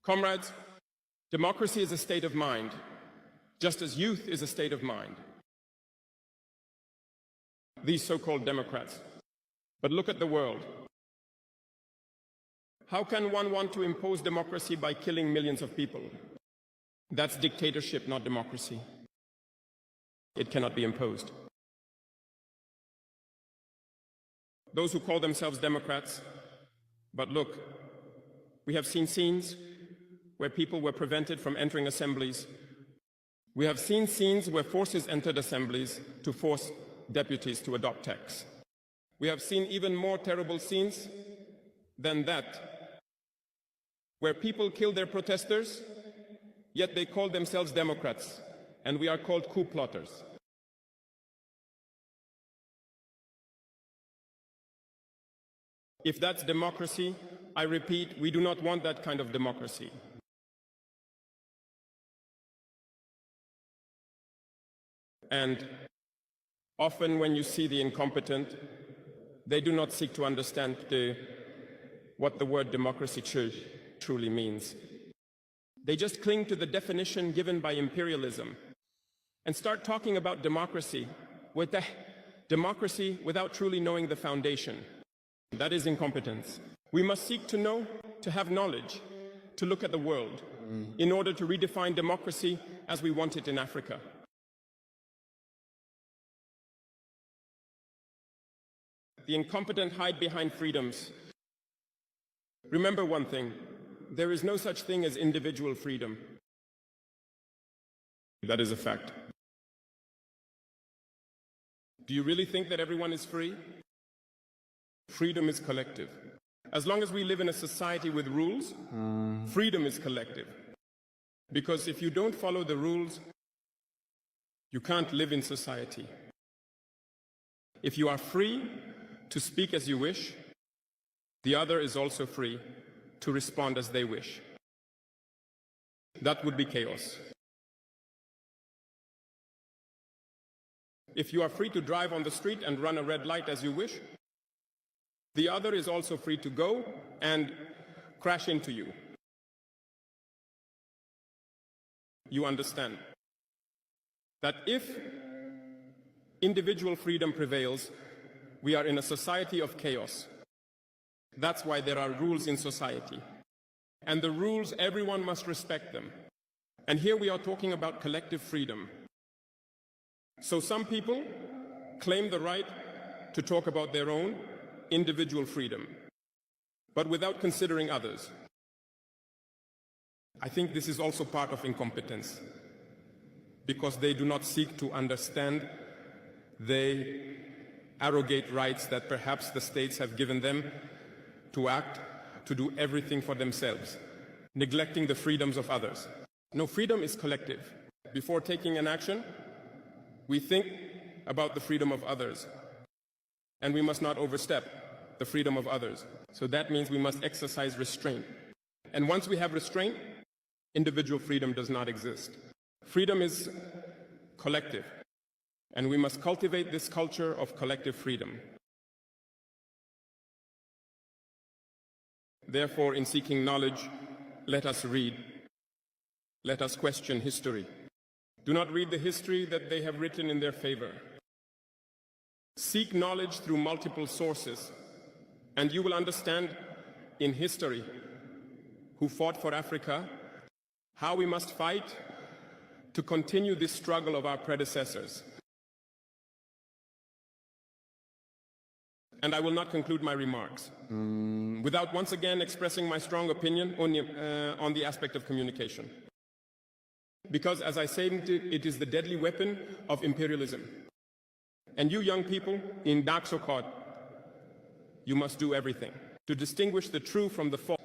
Comrades, democracy is a state of mind, just as youth is a state of mind. These so-called Democrats. But look at the world. How can one want to impose democracy by killing millions of people? That's dictatorship, not democracy. It cannot be imposed. Those who call themselves Democrats, but look, we have seen scenes where people were prevented from entering assemblies. We have seen scenes where forces entered assemblies to force deputies to adopt texts. We have seen even more terrible scenes than that, where people kill their protesters, yet they call themselves Democrats, and we are called coup plotters. If that's democracy, I repeat, we do not want that kind of democracy. And often when you see the incompetent, they do not seek to understand what the word democracy truly means. They just cling to the definition given by imperialism and start talking about democracy without truly knowing the foundation. That is incompetence. We must seek to know, to have knowledge, to look at the world in order to redefine democracy as we want it in Africa. The incompetent hide behind freedoms. Remember one thing, there is no such thing as individual freedom. That is a fact. Do you really think that everyone is free? Freedom is collective. As long as we live in a society with rules, freedom is collective. Because if you don't follow the rules, you can't live in society. If you are free to speak as you wish, the other is also free to respond as they wish. That would be chaos. If you are free to drive on the street and run a red light as you wish, the other is also free to go and crash into you. You understand that if individual freedom prevails, we are in a society of chaos. That's why there are rules in society. And the rules, everyone must respect them. And here we are talking about collective freedom. So some people claim the right to talk about their own individual freedom, but without considering others. I think this is also part of incompetence, because they do not seek to understand. They arrogate rights that perhaps the states have given them to act, to do everything for themselves, neglecting the freedoms of others. No, freedom is collective. Before taking an action, we think about the freedom of others, and we must not overstep the freedom of others. So that means we must exercise restraint. And once we have restraint, individual freedom does not exist. Freedom is collective. And we must cultivate this culture of collective freedom. Therefore, in seeking knowledge, let us read. Let us question history. Do not read the history that they have written in their favor. Seek knowledge through multiple sources, and you will understand in history who fought for Africa, how we must fight to continue this struggle of our predecessors. And I will not conclude my remarks without once again expressing my strong opinion on the aspect of communication. Because, as I said, it is the deadly weapon of imperialism. And you young people in Daksokot, you must do everything to distinguish the true from the false.